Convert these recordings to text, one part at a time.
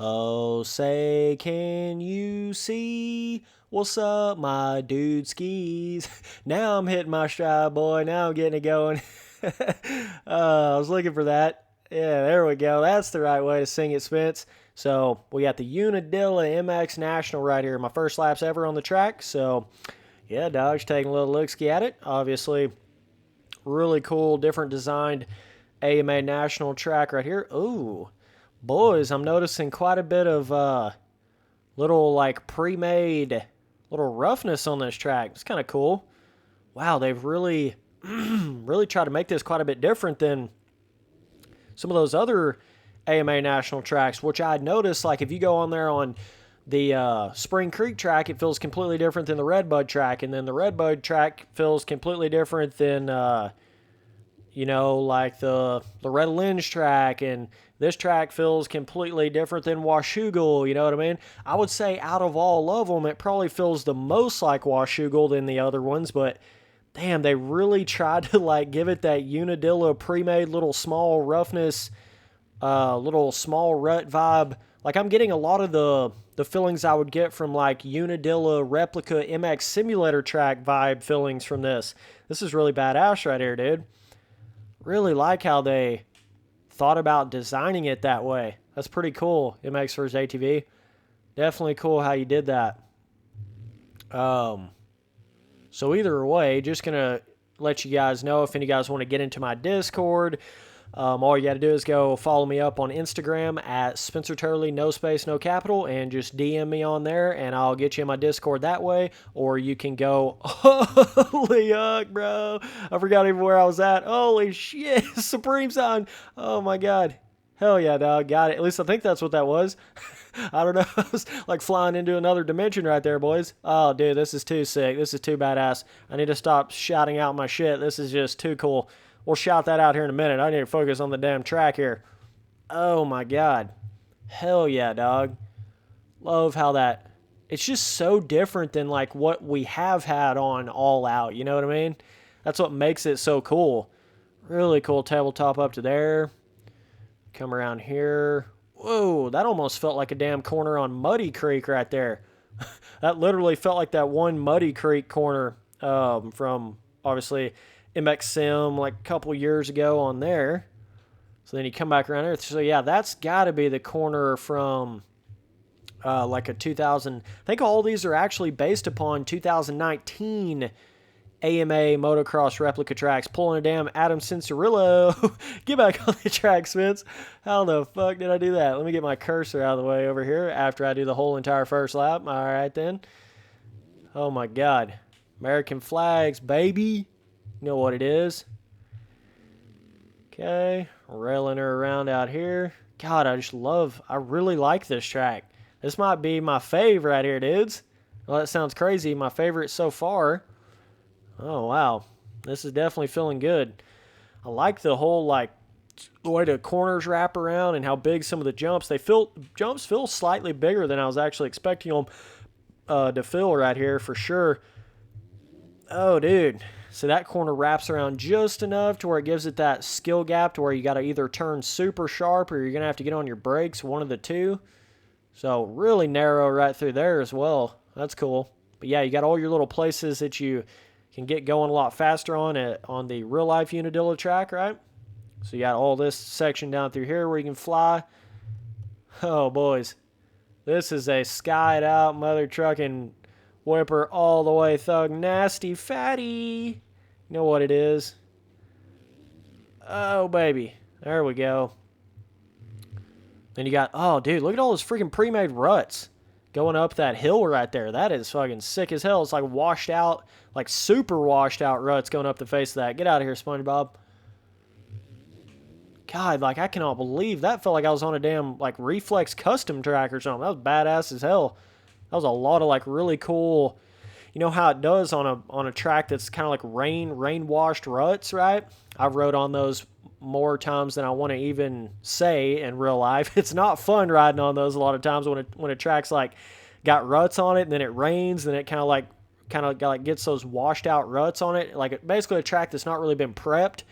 Oh, say, can you see what's up, my dude skis? Now I'm hitting my stride, boy. Now I'm getting it going. I was looking for that. Yeah, there we go. That's the right way to sing it, Spence. So we got the Unadilla MX National right here. My first laps ever on the track. So yeah, Dodge taking a little look-ski at it. Obviously, really cool, different designed AMA National track right here. Ooh, boys, I'm noticing quite a bit of little like pre-made little roughness on this track. It's kind of cool. Wow, they've really really tried to make this quite a bit different than some of those other AMA national tracks, which I'd noticed, like if you go on there on the Spring Creek track, it feels completely different than the Redbud track, and then the Redbud track feels completely different than like the Red Lynch track, and this track feels completely different than Washougal, you know what I mean? I would say out of all of them, it probably feels the most like Washougal than the other ones, but damn, they really tried to like give it that Unadilla pre-made little small roughness, little small rut vibe. Like I'm getting a lot of the feelings I would get from like Unadilla replica MX simulator track vibe feelings from this. This is really badass right here, dude. Really like how they thought about designing it that way. That's pretty cool. MX vs ATV. Definitely cool how you did that. So either way, just gonna let you guys know if any guys want to get into my Discord. All you got to do is go follow me up on Instagram at Spencer Turley, no space, no capital, and just DM me on there, and I'll get you in my Discord that way. Or you can go, holy yuck, bro. I forgot even where I was at. Holy shit, Supreme Sign. Oh my God. Hell yeah, dog. Got it. At least I think that's what that was. I don't know. I was like flying into another dimension right there, boys. Oh, dude, this is too sick. This is too badass. I need to stop shouting out my shit. This is just too cool. We'll shout that out here in a minute. I need to focus on the damn track here. Oh my God. Hell yeah, dog. Love how that... It's just so different than like what we have had on All Out. You know what I mean? That's what makes it so cool. Really cool tabletop up to there. Come around here. Whoa, that almost felt like a damn corner on Muddy Creek right there. That literally felt like that one Muddy Creek corner from, obviously, MX Sim like a couple years ago on there. So then you come back around here. So yeah, that's got to be the corner from like a 2000. I think all these are actually based upon 2019 AMA motocross replica tracks. Pulling a damn Adam Cincerillo. Get back on the track, Spence. How the fuck did I do that? Let me get my cursor out of the way over here after I do the whole entire first lap. All right then. Oh my God. American flags, baby. You know what it is. Okay, railing her around out here. God, I really like this track. This might be my fave right here, dudes. Well, that sounds crazy. My favorite so far. Oh, wow. This is definitely feeling good. I like the whole, like, the way the corners wrap around and how big some of the jumps. Jumps feel slightly bigger than I was actually expecting them to feel right here for sure. Oh, dude. So that corner wraps around just enough to where it gives it that skill gap to where you got to either turn super sharp or you're going to have to get on your brakes, one of the two. So really narrow right through there as well. That's cool. But yeah, you got all your little places that you can get going a lot faster on the real life Unadilla track, right? So you got all this section down through here where you can fly. Oh, boys. This is a skied out mother trucking whipper all the way thug nasty fatty. You know what it is. Oh, baby. There we go. Then you got, oh, dude, look at all those freaking pre-made ruts going up that hill right there. That is fucking sick as hell. It's like washed out, like super washed out ruts going up the face of that. Get out of here, SpongeBob. God, like I cannot believe that felt like I was on a damn like reflex custom track or something. That was badass as hell. That was a lot of like really cool, you know how it does on a track that's kind of like rain washed ruts, right? I've rode on those more times than I want to even say in real life. It's not fun riding on those a lot of times when a track's like got ruts on it and then it rains, then it kind of gets those washed out ruts on it. Like basically a track that's not really been prepped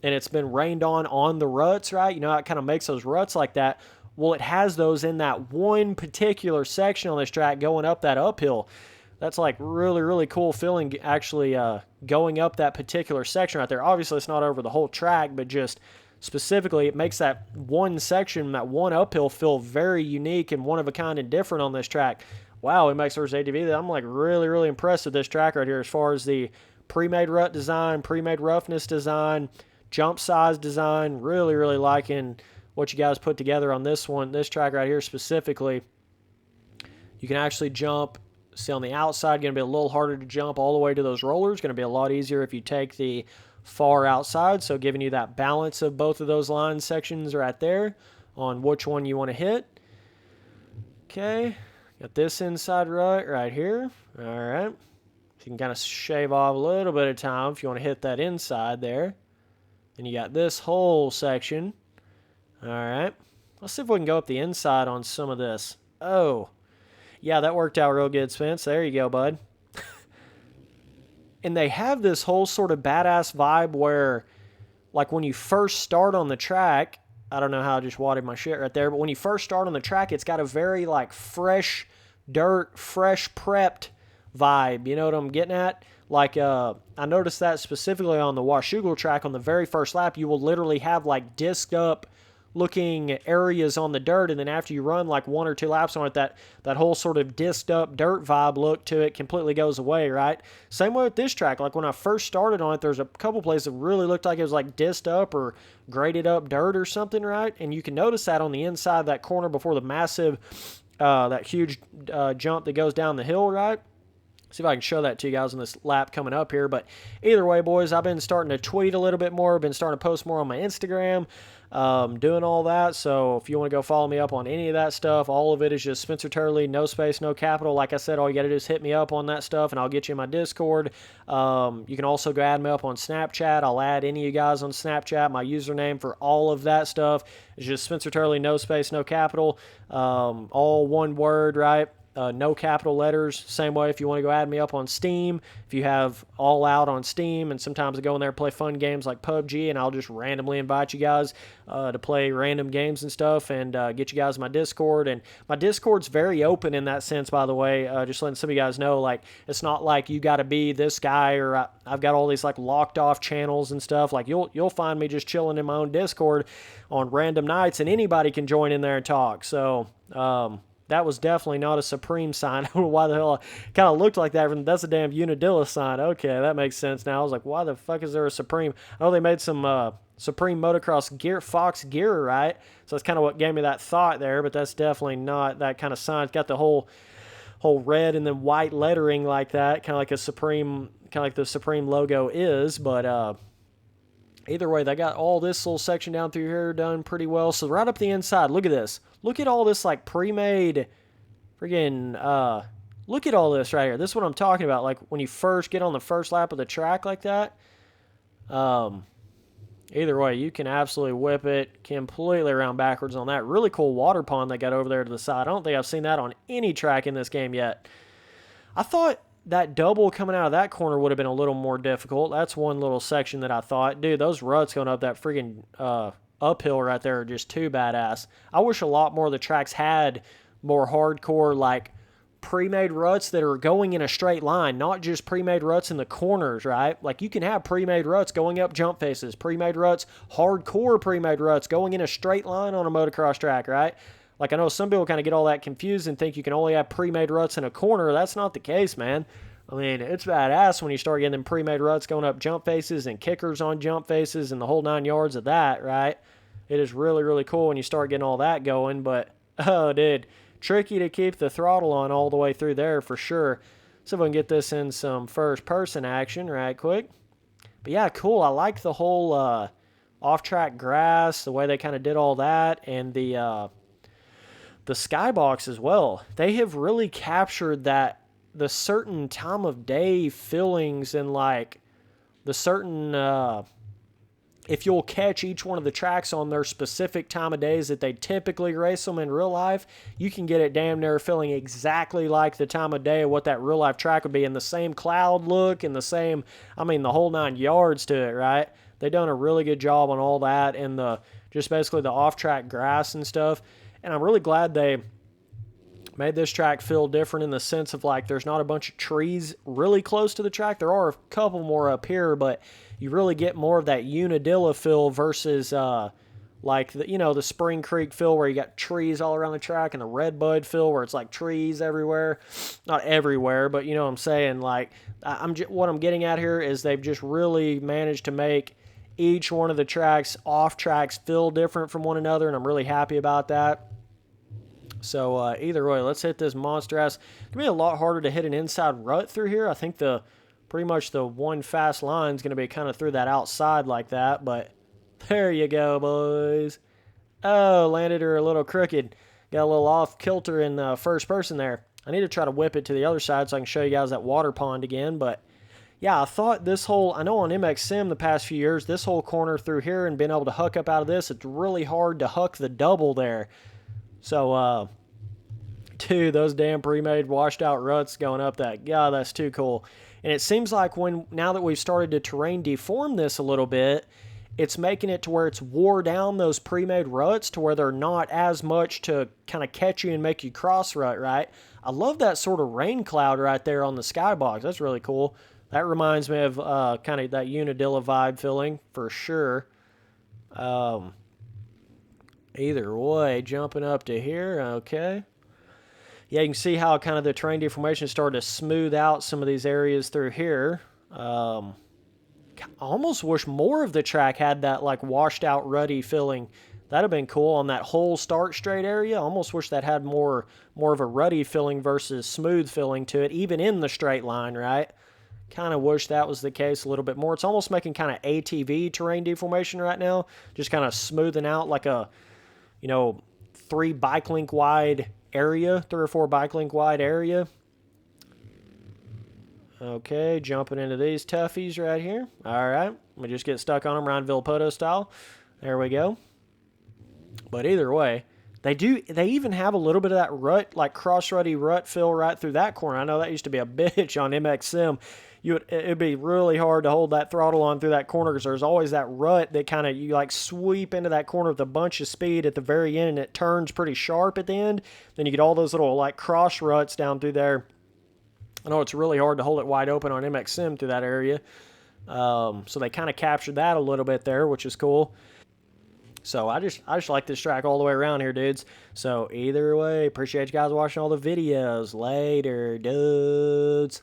and it's been rained on the ruts, right? You know how it kind of makes those ruts like that. Well, it has those in that one particular section on this track going up that uphill. That's like really, really cool feeling actually going up that particular section right there. Obviously, it's not over the whole track, but just specifically, it makes that one section, that one uphill, feel very unique and one of a kind and different on this track. Wow, it makes versus ATV. I'm like really, really impressed with this track right here as far as the pre-made rut design, pre-made roughness design, jump size design. Really, really liking what you guys put together on this one, this track right here specifically. You can actually jump. See, on the outside, going to be a little harder to jump all the way to those rollers. Going to be a lot easier if you take the far outside. So giving you that balance of both of those line sections right there on which one you want to hit. Okay, got this inside rut right here. All right. So you can kind of shave off a little bit of time if you want to hit that inside there. And you got this whole section. All right. Let's see if we can go up the inside on some of this. Oh, yeah, that worked out real good, Spence. There you go, bud. And they have this whole sort of badass vibe where, like, when you first start on the track, I don't know how I just wadded my shit right there, but when you first start on the track, it's got a very, like, fresh dirt, fresh prepped vibe. You know what I'm getting at? Like, I noticed that specifically on the Washougal track on the very first lap, you will literally have, like, disc up looking areas on the dirt, and then after you run like 1 or 2 laps on it, that whole sort of disced up dirt vibe look to it completely goes away, right? Same way with this track. Like when I first started on it, there's a couple places that really looked like it was like disced up or graded up dirt or something, right? And you can notice that on the inside of that corner before the massive, that huge jump that goes down the hill, right? See if I can show that to you guys on this lap coming up here. But either way, boys, I've been starting to tweet a little bit more. Been starting to post more on my Instagram, doing all that. So if you want to go follow me up on any of that stuff, all of it is just Spencer Turley, no space, no capital. Like I said, all you got to do is hit me up on that stuff, and I'll get you in my Discord. You can also go add me up on Snapchat. I'll add any of you guys on Snapchat. My username for all of that stuff is just Spencer Turley, no space, no capital. All one word, right? No capital letters. Same way if you want to go add me up on Steam. If you have All Out on Steam, and sometimes I go in there and play fun games like PUBG, and I'll just randomly invite you guys to play random games and stuff, and get you guys in my Discord. And my Discord's very open in that sense, by the way. Just letting some of you guys know, like, it's not like you got to be this guy, or I've got all these like locked off channels and stuff. Like you'll find me just chilling in my own Discord on random nights, and anybody can join in there and talk. So that was definitely not a Supreme sign. I don't know why the hell it kind of looked like that. That's a damn Unadilla sign. Okay, that makes sense now. I was like, why the fuck is there a Supreme? I know they made some Supreme motocross gear, Fox gear, right? So that's kind of what gave me that thought there, but that's definitely not that kind of sign. It's got the whole red and then white lettering like that, kind of like a Supreme, kind of like the Supreme logo is, but either way, they got all this little section down through here done pretty well. So right up the inside, look at this. Look at all this like pre-made friggin', look at all this right here. This is what I'm talking about. Like when you first get on the first lap of the track like that, either way, you can absolutely whip it completely around backwards on that. Really cool water pond they got over there to the side. I don't think I've seen that on any track in this game yet. I thought that double coming out of that corner would have been a little more difficult. That's one little section that I thought, dude, those ruts going up that friggin' uphill right there are just too badass. I wish a lot more of the tracks had more hardcore, like, pre-made ruts that are going in a straight line, not just pre-made ruts in the corners, right? Like, you can have pre-made ruts going up jump faces, pre-made ruts, hardcore pre-made ruts going in a straight line on a motocross track, right? Like, I know some people kind of get all that confused and think you can only have pre-made ruts in a corner. That's not the case, man. I mean, it's badass when you start getting them pre-made ruts going up jump faces and kickers on jump faces and the whole 9 yards of that, right? It is really, really cool when you start getting all that going, but, oh, dude, tricky to keep the throttle on all the way through there for sure. So if we can get this in some first-person action right quick. But, yeah, cool. I like the whole off-track grass, the way they kind of did all that, and the skybox as well. They have really captured that, the certain time of day feelings and like the certain, if you'll catch each one of the tracks on their specific time of days that they typically race them in real life, you can get it damn near feeling exactly like the time of day of what that real life track would be, in the same cloud look and the same, I mean, the whole 9 yards to it, right? They done a really good job on all that and the, just basically the off-track grass and stuff. And I'm really glad they made this track feel different in the sense of like there's not a bunch of trees really close to the track. There are a couple more up here, but you really get more of that Unadilla feel versus like the Spring Creek feel where you got trees all around the track, and the Redbud feel where it's like trees everywhere. Not everywhere, but you know what I'm saying. Like what I'm getting at here is they've just really managed to make each one of the tracks, off tracks, feel different from one another, and I'm really happy about that. So either way, let's hit this monster ass. It's gonna be a lot harder to hit an inside rut through here. I think pretty much the one fast line is gonna be kind of through that outside like that. But there you go, boys. Oh, landed her a little crooked. Got a little off kilter in first person there. I need to try to whip it to the other side so I can show you guys that water pond again. But yeah, I thought this whole, I know on MX Sim the past few years, this whole corner through here and being able to huck up out of this, it's really hard to huck the double there. So, dude, those damn pre-made washed out ruts going up that, God, that's too cool. And it seems like now that we've started to terrain deform this a little bit, it's making it to where it's wore down those pre-made ruts to where they're not as much to kind of catch you and make you cross rut, right? I love that sort of rain cloud right there on the skybox. That's really cool. That reminds me of kind of that Unadilla vibe feeling for sure. Either way, jumping up to here, okay. Yeah, you can see how kind of the terrain deformation started to smooth out some of these areas through here. I almost wish more of the track had that like washed out ruddy feeling. That'd have been cool on that whole start straight area. I almost wish that had more of a ruddy feeling versus smooth feeling to it, even in the straight line, right? Kind of wish that was the case a little bit more. It's almost making kind of ATV terrain deformation right now, just kind of smoothing out like a 3 bike link wide area, 3 or 4 bike link wide area. Okay, jumping into these toughies right here. All right, we just get stuck on them Ryan Villapoto style. There we go. But either way, they even have a little bit of that rut, like cross rutty rut feel right through that corner. I know that used to be a bitch on MX Sim. It'd be really hard to hold that throttle on through that corner because there's always that rut that kind of you like sweep into that corner with a bunch of speed at the very end, and it turns pretty sharp at the end. Then you get all those little like cross ruts down through there. I know it's really hard to hold it wide open on MX Sim through that area. So they kind of captured that a little bit there, which is cool. So I just like this track all the way around here, dudes. So either way, appreciate you guys watching all the videos. Later, dudes.